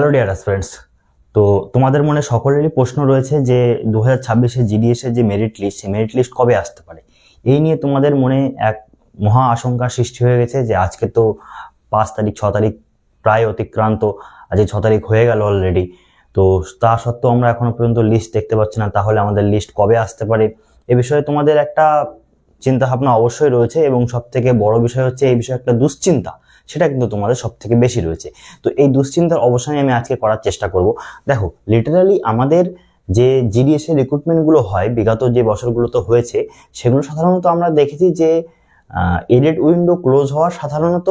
Hello dear friends, তো তোমাদের মনে সকলেরই প্রশ্ন রয়েছে যে 2026-এ জিডিএস এর যে মেরিট লিস্ট, সেই মেরিট লিস্ট কবে আসতে পারে। এই নিয়ে তোমাদের মনে এক মহা আশঙ্কার সৃষ্টি হয়ে গেছে যে আজকে তো 5 তারিখ, 6 তারিখ প্রায় অতিক্রান্ত, আজকে 6 তারিখ হয়ে গেল অলরেডি। তো তা সত্ত্বেও আমরা এখনো পর্যন্ত লিস্ট দেখতে পাচ্ছি না, তাহলে আমাদের লিস্ট কবে আসতে পারে এ বিষয়ে তোমাদের একটা চিন্তা ভাবনা অবশ্যই রয়েছে, এবং সব থেকে বড় বিষয় হচ্ছে এই বিষয়ে একটা দুশ্চিন্তা, সেটা কিন্তু তোমাদের সব থেকে বেশি রয়েছে। তো এই দুশ্চিন্তার অবসানে আমি আজকে করার চেষ্টা করব। দেখো, লিটারালি আমাদের যে জিডিএস এর রিক্রুটমেন্টগুলো হয় বিগত যে বছরগুলোতে হয়েছে, সেগুলো সাধারণত আমরা দেখেছি যে এডিট উইন্ডো ক্লোজ হওয়ার সাধারণত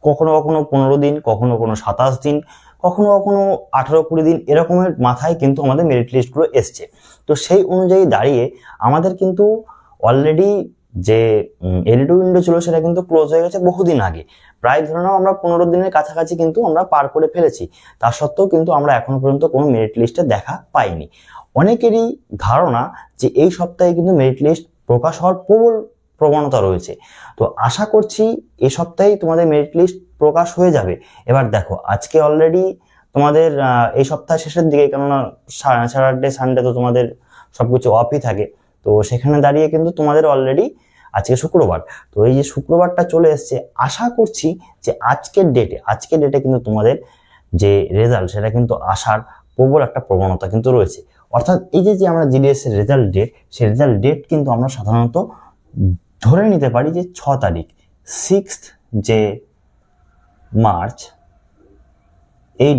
কখনো কখনো 15 দিন, কখনো কখনো 27 দিন, কখনো কখনো 18-20 দিন এরকমের মাথায় কিন্তু আমাদের মেরিট লিস্টগুলো এসছে। তো সেই অনুযায়ী দাঁড়িয়ে আমাদের কিন্তু অলরেডি যে এডিট উইন্ডো ছিল সেটা কিন্তু ক্লোজ হয়ে গেছে বহুদিন আগে। প্রায় ধরে নাও আমরা 15 দিনের কাছাকাছি কিন্তু আমরা পার করে ফেলেছি। তা সত্ত্বেও কিন্তু আমরা এখনো পর্যন্ত কোনো মেরিট লিস্টে দেখা পাইনি। অনেকেরই ধারণা যে এই সপ্তাহে কিন্তু মেরিট লিস্ট প্রকাশ হওয়ার প্রবল প্রবণতা রয়েছে। তো আশা করছি এই সপ্তাহেই তোমাদের মেরিট লিস্ট প্রকাশ হয়ে যাবে। এবার দেখো, আজকে অলরেডি তোমাদের এই সপ্তাহ শেষের দিকে, কেননা স্যাটারডে সানডে তো তোমাদের সবকিছু অফই থাকে। তো সেখানে দাঁড়িয়ে কিন্তু তোমাদের অলরেডি আজকে শুক্রবার, তো এই যে শুক্রবারটা চলে এসছে, আশা করছি যে আজকের ডেটে কিন্তু তোমাদের যে রেজাল্ট সেটা কিন্তু আসার প্রবল একটা প্রবণতা কিন্তু রয়েছে। অর্থাৎ এই যে আমরা জিডিএস এর রেজাল্ট ডেট, সেই রেজাল্ট ডেট কিন্তু আমরা সাধারণত ধরে নিতে পারি যে 6 তারিখ, 6th যে মার্চ, এই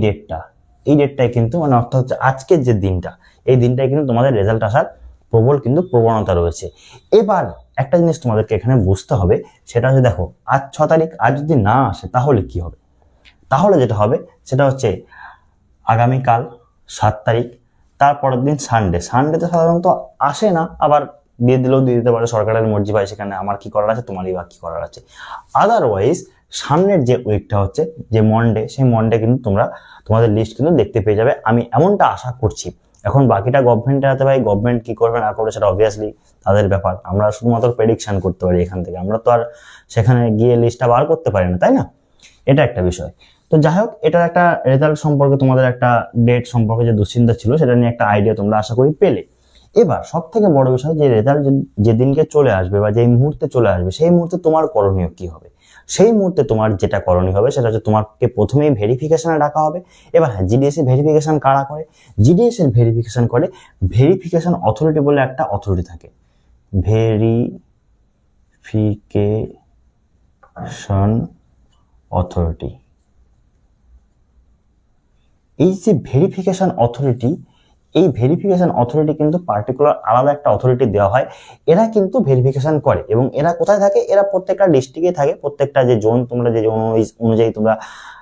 ডেটটাই কিন্তু মানে অর্থাৎ আজকের যে দিনটা, এই দিনটাই কিন্তু তোমাদের রেজাল্ট আসার প্রবল কিন্তু প্রবণতা রয়েছে। এবার একটা জিনিস তোমাদেরকে এখানে বুঝতে হবে, সেটা হচ্ছে দেখো, আজ 6 তারিখ, আজ যদি না আসে তাহলে কি হবে? তাহলে যেটা হবে সেটা হচ্ছে আগামীকাল 7 তারিখ, তারপরের দিন সানডেতে সাধারণত আসে না, আবার দিয়ে দিলেও দিয়ে দিতে পারে, সরকারের মর্জি ভাই, সেখানে আমার কি করার আছে, তোমারই বা কি করার আছে। আদারওয়াইজ সামনের যে উইকটা হচ্ছে যে মন্ডে, সেই মন্ডে কিন্তু তোমাদের লিস্ট কিন্তু দেখতে পেয়ে যাবে, আমি এমনটা আশা করছি। এখন বাকিটা গভর্নমেন্টের হাতে ভাই, গভর্নমেন্ট কি করবে না করবে সেটা অবভিয়াসলি তাদের ব্যাপার। আমরা শুধুমাত্র প্রেডিকশন করতে পারি এখান থেকে, আমরা তো আর সেখানে গিয়ে লিস্টটা বার করতে পারি না, তাই না? এটা একটা বিষয়। তো যাই হোক, এটার একটা রেজাল্ট সম্পর্কে, তোমাদের একটা ডেট সম্পর্কে যে দুশ্চিন্তা ছিল, সেটা নিয়ে একটা আইডিয়া তোমরা আশা করি পেলে। এবার সব থেকে বড় বিষয়, যে রেজাল্ট যেদিনকে চলে আসবে বা যেই মুহূর্তে চলে আসবে, সেই মুহূর্তে তোমার করণীয় কি হবে? সেই মুহূর্তে তোমার যেটা করণীয় হবে সেটা হচ্ছে তোমাকে প্রথমেই ভেরিফিকেশনে ডাকা হবে। এবার হ্যাঁ, জিডিএস এর ভেরিফিকেশন কারা করে? জিডিএস এর ভেরিফিকেশন করে ভেরিফিকেশন অথরিটি বলে একটা অথরিটি থাকে, ভেরিফিকেশন অথরিটি। এই যে ভেরিফিকেশন অথরিটি, এই ভেরিফিকেশন অথরিটি কিন্তু পার্টিকুলার আলাদা একটা অথরিটি দেওয়া হয়, এরা কিন্তু ভেরিফিকেশন করে। এবং এরা কোথায় থাকে? এরা প্রত্যেকটা ডিস্ট্রিক্টে থাকে, প্রত্যেকটা যে জোন, তোমরা যে জোন অনুযায়ী তোমরা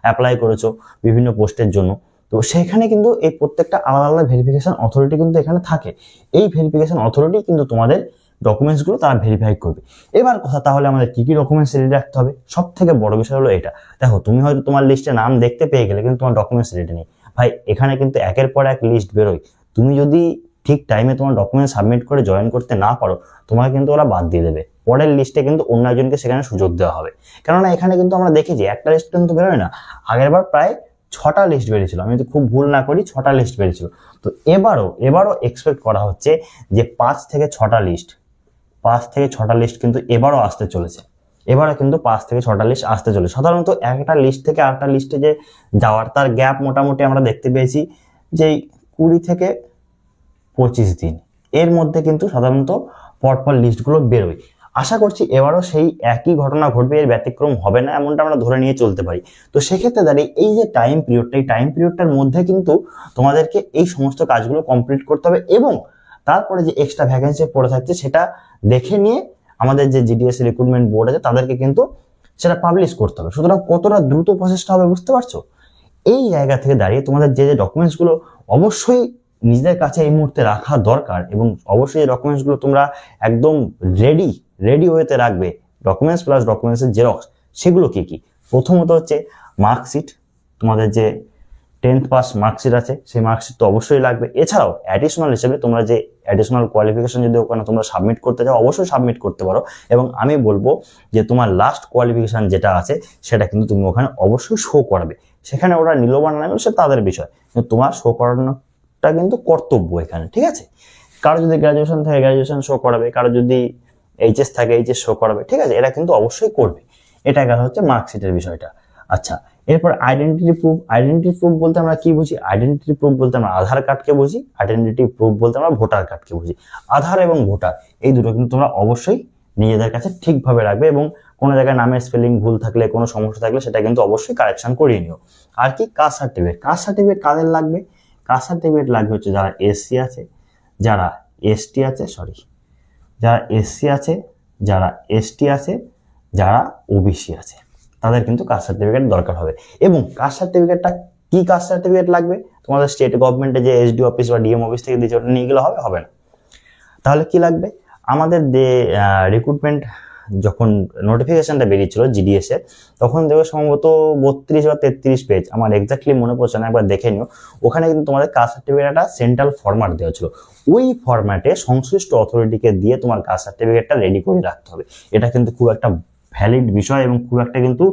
অ্যাপ্লাই করেছো বিভিন্ন পোস্টের জন্য, তো সেখানে কিন্তু এই প্রত্যেকটা আলাদা আলাদা ভেরিফিকেশন অথরিটি কিন্তু এখানে থাকে। এই ভেরিফিকেশন অথরিটি কিন্তু তোমাদের ডকুমেন্টসগুলো তারা ভেরিফাই করবে। এবার কথা, তাহলে আমাদের কি কি ডকুমেন্টস রেডি রাখতে হবে? সব থেকে বড় বিষয় হলো এটা। দেখো, তুমি হয়তো তোমার লিস্টে নাম দেখতে পেয়ে গেলে, কিন্তু তোমার ডকুমেন্টস রেডি নেই। ভাই, এখানে কিন্তু একের পর এক লিস্ট বেরোয়, তুমি যদি ঠিক টাইমে তোমার ডকুমেন্ট সাবমিট করে জয়েন করতে না পারো, তোমাকে কিন্তু ওরা বাদ দিয়ে দেবে। পরের লিস্টে কিন্তু অন্য একজনকে সেখানে সুযোগ দেওয়া হবে। কেননা এখানে কিন্তু আমরা দেখেছি একটা লিস্ট কিন্তু বেরোয় না, আগের বার প্রায় 6টা লিস্ট বেরিয়েছিল, আমি যদি খুব ভুল না করি 6টা লিস্ট বেরিয়েছিল। তো এবারও এক্সপেক্ট করা হচ্ছে যে 5 থেকে 6টা লিস্ট কিন্তু এবারও আসতে চলেছে। এবারে কিন্তু 5 থেকে 6টা লিস্ট আসতে চলে। সাধারণত একটা লিস্ট থেকে আরেকটা লিস্টে যে যাওয়ার, তার গ্যাপ মোটামুটি আমরা দেখতে পেয়েছি যে 20 থেকে 25 দিন, এর মধ্যে কিন্তু সাধারণত পরপর লিস্টগুলো বেরোয়। আশা করছি এবারও সেই একই ঘটনা ঘটবে, এর ব্যতিক্রম হবে না, এমনটা আমরা ধরে নিয়ে চলতে পারি। তো সেক্ষেত্রে দাঁড়িয়ে এই যে টাইম পিরিয়ডটার মধ্যে কিন্তু তোমাদেরকে এই সমস্ত কাজগুলো কমপ্লিট করতে হবে, এবং তারপরে যে এক্সট্রা ভ্যাকেন্সি পড়ে থাকছে সেটা দেখে নিয়ে আমাদের যে জিডিএস রিক্রুটমেন্ট বোর্ড আছে তাদেরকে কিন্তু সেটা পাবলিশ করতে হবে। সুতরাং কতটা দ্রুত প্রসেসটা হবে বুঝতে পারছো? এই জায়গা থেকে দাঁড়িয়ে তোমাদের যে ডকুমেন্টসগুলো অবশ্যই নিজেদের কাছে এই মুহূর্তে রাখা দরকার, এবং অবশ্যই এই ডকুমেন্টসগুলো তোমরা একদম রেডি ওয়েতে রাখবে। ডকুমেন্টস প্লাস ডকুমেন্টসের জেরক্স, সেগুলো কি কি? প্রথমত হচ্ছে মার্কশিট, তোমাদের যে 10th পাস মার্কশিট আছে, সেই মার্কশিট তো অবশ্যই লাগবে। এছাড়াও অ্যাডিশনাল হিসেবে তোমরা যে অ্যাডিশনাল কোয়ালিফিকেশন যদি ওখানে তোমরা সাবমিট করতে চাও, অবশ্যই সাবমিট করতে পারো। এবং আমি বলবো যে তোমার লাস্ট কোয়ালিফিকেশন যেটা আছে সেটা কিন্তু তুমি ওখানে অবশ্যই শো করাবে। সেখানে ওরা নিল বা না নিল সে তাদের বিষয়, কিন্তু তোমার শো করানোটা কিন্তু কর্তব্য এখানে, ঠিক আছে? কারো যদি গ্রাজুয়েশন থাকে গ্রাজুয়েশন শো করাবে, কারো যদি এইচএস থাকে এইচএস শো করাবে, ঠিক আছে? এটা কিন্তু অবশ্যই করবে। এটা গেল হচ্ছে মার্কশিটের বিষয়টা। আচ্ছা, এরপর আইডেন্টিটি প্রুফ। আইডেন্টিটি প্রুফ বলতে আমরা কি বুঝি? আইডেন্টিটি প্রুফ বলতে আমরা আধার কার্ডকে বুঝি, আইডেন্টিটি প্রুফ বলতে আমরা ভোটার কার্ডকে বুঝি। আধার এবং ভোটার এই দুটো কিন্তু তোমরা অবশ্যই নিজেদের কাছে ঠিকভাবে রাখবে, এবং কোনো জায়গায় নামের স্পেলিং ভুল থাকলে, কোনো সমস্যা থাকলে সেটা কিন্তু অবশ্যই কারেকশন করিয়ে নিও। আর কি, কাস্ট সার্টিফিকেট। কাস্ট সার্টিফিকেট কাদের লাগবে? কাস্ট সার্টিফিকেট লাগবে হচ্ছে যারা এসসি আছে, যারা এসটি আছে, যারা এসসি আছে, যারা এসটি আছে, যারা ওবিসি আছে, তাদের কিন্তু কাস্ট সার্টিফিকেট দরকার হবে। এবং কাস্ট সার্টিফিকেটটা কি, কাস্ট সার্টিফিকেট লাগবে তোমাদের স্টেট গভর্নমেন্টে যে এসডি অফিস বা ডিএম অফিস থেকে দিয়েছে ওটা নিয়ে গেলে হবে না। তাহলে কি লাগবে? আমাদের রিক্রুটমেন্ট যখন নোটিফিকেশনটা বেরিয়েছিল জিডিএস এর, তখন দেখবে সম্ভবত 32 বা 33 পেজ, আমার এক্স্যাক্টলি মনে পড়ছে না, একবার দেখে নিও। ওখানে কিন্তু তোমাদের কাস্ট সার্টিফিকেটটা সেন্ট্রাল ফরম্যাট দেওয়া ছিল। ওই ফরম্যাটে সংশ্লিষ্ট অথরিটিকে দিয়ে তোমার কাস্ট সার্টিফিকেটটা রেডি করে রাখতে হবে। এটা কিন্তু খুব একটা ভ্যালিড বিষয় এবং খুব একটা কিন্তু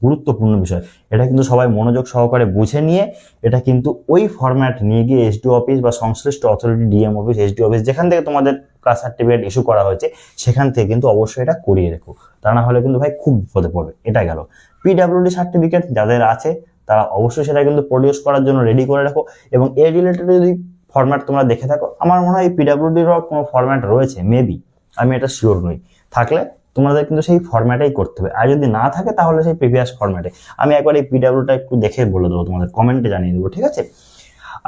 গুরুত্বপূর্ণ বিষয়। এটা কিন্তু সবাই মনোযোগ সহকারে বুঝে নিয়ে এটা কিন্তু ওই ফরম্যাট নিয়ে গিয়ে এসডিও অফিস বা সংশ্লিষ্ট authority DM office, SDO office যেখান থেকে তোমাদের কাস্ট সার্টিফিকেট ইস্যু করা হয়েছে সেখান থেকে কিন্তু অবশ্যই এটা করিয়ে রেখো, তা না হলে কিন্তু ভাই খুব বিপদে পড়বে। এটা গেল। পিডাব্লিউডি সার্টিফিকেট যাদের আছে তারা অবশ্যই সেটা কিন্তু প্রডিউস করার জন্য রেডি করে রাখো। এবং এর রিলেটেড যদি ফরম্যাট তোমরা দেখে থাকো, আমার মনে হয় পিডাব্লিউডির কোনো ফরম্যাট রয়েছে, মেবি, আমি এটা শিওর নই। থাকলে তোমাদের কিন্তু সেই ফরম্যাটেই করতে হবে, আর যদি না থাকে তাহলে সেই প্রিভিয়াস ফরম্যাটে। আমি একবার এই পিডাব্লিউটা একটু দেখে বলে দেবো, তোমাদের কমেন্টে জানিয়ে দেবো, ঠিক আছে?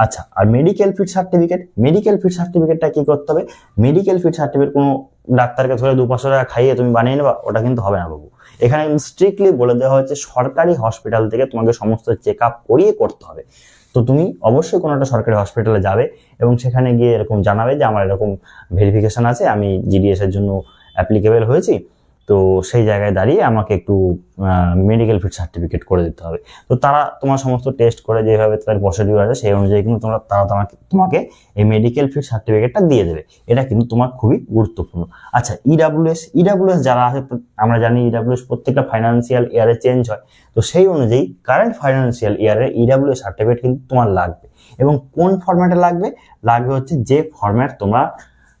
আচ্ছা, আর medical fit certificate. Medical fit সার্টিফিকেটটা কি করতে হবে? মেডিকেল ফিট সার্টিফিকেট কোনো ডাক্তারকে ধরে 200-500 টাকা খাইয়ে তুমি বানিয়ে নেবা, ওটা কিন্তু হবে না বাবু। এখানে স্ট্রিক্টলি বলে দেওয়া হচ্ছে সরকারি হসপিটাল থেকে তোমাকে সমস্ত চেক আপ করিয়ে করতে হবে। তো তুমি অবশ্যই কোনো একটা সরকারি হসপিটালে যাবে এবং সেখানে গিয়ে এরকম জানাবে যে আমার এরকম ভেরিফিকেশন আছে, আমি জিডিএস এর জন্য অ্যাপ্লিকেবল হয়েছি, তো সেই জায়গায় দাঁড়িয়ে আমাকে একটু মেডিকেল ফিট সার্টিফিকেট করে দিতে হবে। তো তারা তোমার সমস্ত টেস্ট করে যেভাবে তাদের প্রসিডিউর আছে সেই অনুযায়ী কিন্তু তারা তোমাকে এই মেডিকেল ফিট সার্টিফিকেটটা দিয়ে দেবে। এটা কিন্তু তোমার খুবই গুরুত্বপূর্ণ। আচ্ছা, ইডাব্লিউএস যারা আছে, আমরা জানি ইডাব্লিউএস প্রত্যেকটা ফাইন্যান্সিয়াল ইয়ারে চেঞ্জ হয়, তো সেই অনুযায়ী কারেন্ট ফাইন্যান্সিয়াল ইয়ারের ইডাব্লিউএস সার্টিফিকেট কিন্তু তোমার লাগবে। এবং কোন ফরম্যাটে লাগবে হচ্ছে যে ফরম্যাট তোমরা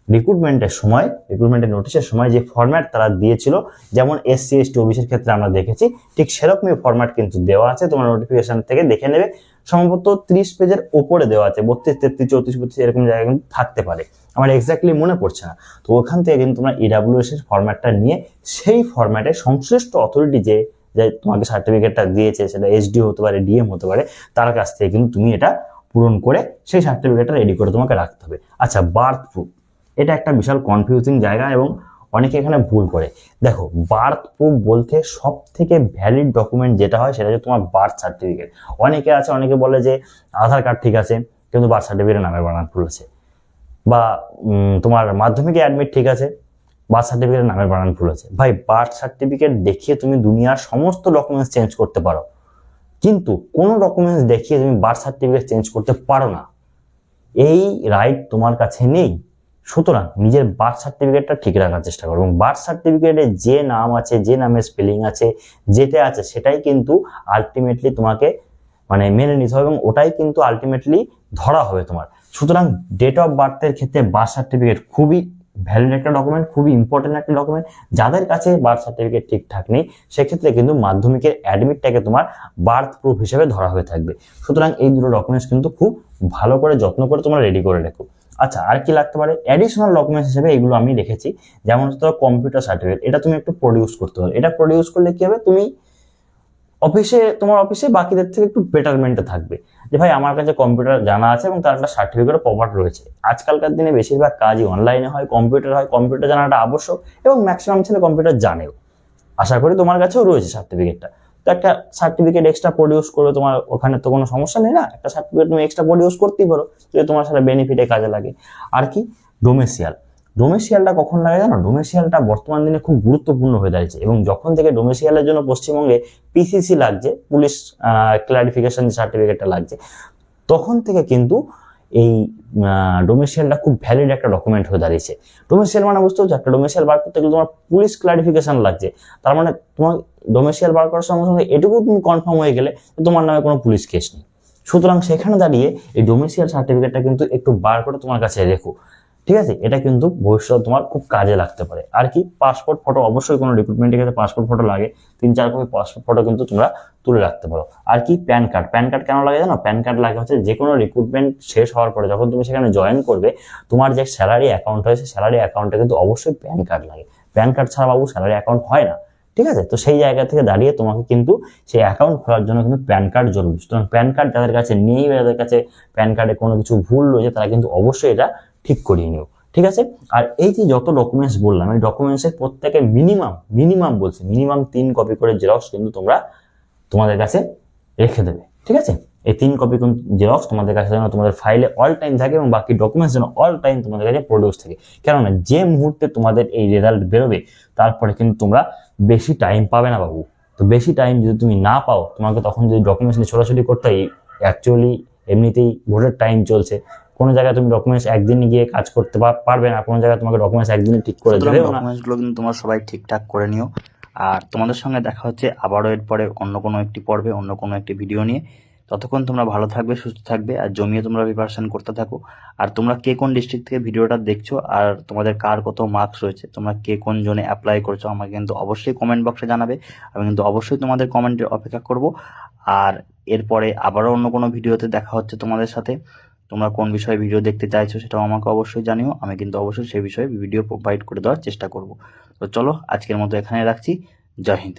রিক্রুটমেন্টের নোটিশের সময় যে ফরম্যাট তারা দিয়েছিল, যেমন এসসি এসটি ওবিসির ক্ষেত্রে আমরা দেখেছি, ঠিক সেরকমই ফরম্যাট কিন্তু দেওয়া আছে। তোমার নোটিফিকেশন থেকে দেখে নেবে, সম্ভবত 30 পেজের ওপরে দেওয়া আছে, 32, 33, 34, 35 এরকম জায়গায় কিন্তু থাকতে পারে, আমার এক্স্যাক্টলি মনে পড়ছে না। তো ওখান থেকে কিন্তু তোমরা ইডাব্লিউএস এর ফরম্যাটটা নিয়ে সেই ফরম্যাটে সংশ্লিষ্ট অথরিটি যে তোমাকে সার্টিফিকেটটা দিয়েছে, সেটা এসডি হতে পারে, ডিএম হতে পারে, তার কাছ থেকে কিন্তু তুমি এটা পূরণ করে সেই সার্টিফিকেটটা রেডি করে তোমাকে রাখতে হবে। আচ্ছা, বার্থ প্রুফ, এটা একটা বিশাল কনফিউজিং জায়গা এবং অনেকে এখানে ভুল করে। দেখো, বার্থ প্রুফ বলতে সব থেকে ভ্যালিড ডকুমেন্ট যেটা হয় সেটা হচ্ছে তোমার বার্থ সার্টিফিকেট। অনেকে বলে যে আধার কার্ড ঠিক আছে কিন্তু বার্থ সার্টিফিকেটের নামের বানান ভুল আছে, বা তোমার মাধ্যমিকে অ্যাডমিট ঠিক আছে, বার্থ সার্টিফিকেটের নামের বানান ভুল আছে। ভাই, বার্থ সার্টিফিকেট দেখিয়ে তুমি দুনিয়ার সমস্ত ডকুমেন্টস চেঞ্জ করতে পারো, কিন্তু কোনো ডকুমেন্টস দেখিয়ে তুমি বার্থ সার্টিফিকেট চেঞ্জ করতে পারো না, এই রাইট তোমার কাছে নেই। সুতরাং নিজের বার্থ সার্টিফিকেটটা ঠিক রাখার চেষ্টা করো, এবং বার্থ সার্টিফিকেটে যে নাম আছে, যে নামের স্পেলিং আছে, যেটা আছে সেটাই কিন্তু আলটিমেটলি তোমাকে মেনে নিতে হবে, এবং ওটাই কিন্তু আলটিমেটলি ধরা হবে তোমার। সুতরাং ডেট অফ বার্থের ক্ষেত্রে বার্থ সার্টিফিকেট খুবই ভ্যালিড একটা ডকুমেন্ট, খুবই ইম্পর্টেন্ট একটা ডকুমেন্ট। যাদের কাছে বার্থ সার্টিফিকেট ঠিকঠাক নেই সেক্ষেত্রে কিন্তু মাধ্যমিকের অ্যাডমিটটাকে তোমার বার্থ প্রুফ হিসেবে ধরা হয়ে থাকবে। সুতরাং এই দুটো ডকুমেন্টস কিন্তু খুব ভালো করে যত্ন করে তোমরা রেডি করে রেখো। আচ্ছা, আর কি লাগতে পারে অ্যাডিশনাল ডকুমেন্টস হিসেবে, এগুলো আমি রেখেছি। যেমন হচ্ছে কম্পিউটার সার্টিফিকেট, এটা তুমি একটু প্রডিউস করতে হবে। এটা প্রডিউস করলে কি হবে, তুমি তোমার অফিসে বাকিদের থেকে একটু বেটারমেন্টে থাকবে যে ভাই আমার কাছে কম্পিউটার জানা আছে এবং তার একটা সার্টিফিকেট প্রপার রয়েছে। আজকালকার দিনে বেশিরভাগ কাজই অনলাইনে হয়, কম্পিউটার জানাটা আবশ্যক, এবং ম্যাক্সিমাম ছেলে কম্পিউটার জানেও। আশা করি তোমার কাছেও রয়েছে সার্টিফিকেটটা। তো একটা সার্টিফিকেট এক্সট্রা প্রডিউস করে, তোমার ওখানে তো কোনো সমস্যা নেই না, একটা সার্টিফিকেট তুমি এক্সট্রা প্রডিউস করতেই পারো যদি তোমার সাথে বেনিফিটে কাজে লাগে। আর কি, ডোমেসিয়ালটা কখন লাগে জানো? ডোমেসিয়ালটা বর্তমান দিনে খুব গুরুত্বপূর্ণ হয়ে দাঁড়িয়েছে, এবং যখন থেকে ডোমেসিয়ালের জন্য পশ্চিমবঙ্গে পিসিসি লাগছে, পুলিশ ক্লারিফিকেশন সার্টিফিকেটটা লাগছে, তখন থেকে কিন্তু এই ডোমেসিয়ালটা খুব ভ্যালিড একটা ডকুমেন্ট হয়ে দাঁড়িয়েছে। ডোমেসিয়াল মানে বুঝতে পারছো, একটা ডোমেসিয়াল বার করতে গেলে তোমার পুলিশ ক্লারিফিকেশন লাগছে, তার মানে তোমার ডোমেসিয়াল বার করার সঙ্গে সঙ্গে এটুকু তুমি কনফার্ম হয়ে গেলে যে তোমার নামে কোনো পুলিশ কেস নেই। সুতরাং সেখানে দাঁড়িয়ে এই ডোমেসিয়াল সার্টিফিকেটটা কিন্তু একটু বার করে তোমার কাছে রেখো, ঠিক আছে? এটা কিন্তু ভবিষ্যৎ তোমার খুব কাজে লাগতে পারে। আর কি, পাসপোর্ট ফটো, অবশ্যই কোনো রিক্রুটমেন্টের ক্ষেত্রে পাসপোর্ট ফটো লাগে, 3-4 কপি পাসপোর্ট ফটো কিন্তু তোমরা তুলে রাখতে পারো। আর কি, প্যান কার্ড। প্যান কার্ড কেন লাগে জানো? প্যান কার্ড লাগে হচ্ছে যে কোনো রিক্রুটমেন্ট শেষ হওয়ার পরে যখন তুমি সেখানে জয়েন করবে, তোমার যে স্যালারি অ্যাকাউন্ট হয়েছে, স্যালারি অ্যাকাউন্টে কিন্তু অবশ্যই প্যান কার্ড লাগে। প্যান কার্ড ছাড়া বাবু স্যালারি অ্যাকাউন্ট হয় না, ঠিক আছে? তো সেই জায়গা থেকে দাঁড়িয়ে তোমাকে কিন্তু সেই অ্যাকাউন্ট খোলার জন্য কিন্তু প্যান কার্ড জরুরি। সুতরাং প্যান কার্ড যাদের কাছে নেই বা যাদের কাছে প্যান কার্ডে কোনো কিছু ভুল রয়েছে, তারা কিন্তু অবশ্যই এটা ঠিক করিয়ে নিও, ঠিক আছে? আর এই যে যত ডকুমেন্টস বললাম, এই ডকুমেন্টসের প্রত্যেকে মিনিমাম বলছি, মিনিমাম 3 কপি করে জেরক্স কিন্তু তোমরা তোমাদের কাছে রেখে দেবে, ঠিক আছে? এই 3 কপি জেরক্স তোমাদের কাছে যেন তোমাদের ফাইলে অল টাইম থাকে এবং বাকি ডকুমেন্টস যেন অল টাইম তোমাদের কাছে প্রডিউস থাকে। কেননা যে মুহূর্তে তোমাদের এই রেজাল্ট বেরোবে, তারপরে কিন্তু তোমরা বেশি টাইম পাবে না বাবু। তো বেশি টাইম যদি তুমি না পাও, তোমাকে তখন যদি ডকুমেন্টস নিয়ে ছোটাছুটি করতে হয়, অ্যাকচুয়ালি এমনিতেই ভোটের টাইম চলছে, কোনো জায়গায় তুমি ডকুমেন্টস একদিন গিয়ে কাজ করতে পারবে না, কোনো জায়গায় তোমাকে ডকুমেন্টস একদিনে ঠিক করে দেবে না। ডকুমেন্টসগুলো কিন্তু তোমরা সবাই ঠিকঠাক করে নিও। আর তোমাদের সঙ্গে দেখা হচ্ছে আবারও এরপরে অন্য কোনো একটি পর্বে, অন্য কোনো একটি ভিডিও নিয়ে। ততক্ষণ তোমরা ভালো থাকবে, সুস্থ থাকবে, আর জমিয়ে তোমরা প্রিপারেশন করতে থাকো। আর তোমরা কে কোন ডিস্ট্রিক্ট থেকে ভিডিওটা দেখছো, আর তোমাদের কার কত মার্কস রয়েছে, তোমরা কে কোন জোনে অ্যাপ্লাই করছো, আমাকে কিন্তু অবশ্যই কমেন্ট বক্সে জানাবে। আমি কিন্তু অবশ্যই তোমাদের কমেন্টের অপেক্ষা করব। আর এরপরে আবারও অন্য কোনো ভিডিওতে দেখা হচ্ছে তোমাদের সাথে। তোমরা কোন বিষয়ে ভিডিও দেখতে চাইছো সেটাও আমাকে অবশ্যই জানিও, আমি কিন্তু অবশ্যই সেই বিষয়ে ভিডিও প্রোভাইড করে দেওয়ার চেষ্টা করব। তো চলো, আজকের মতো এখানে রাখছি। জয় হিন্দ।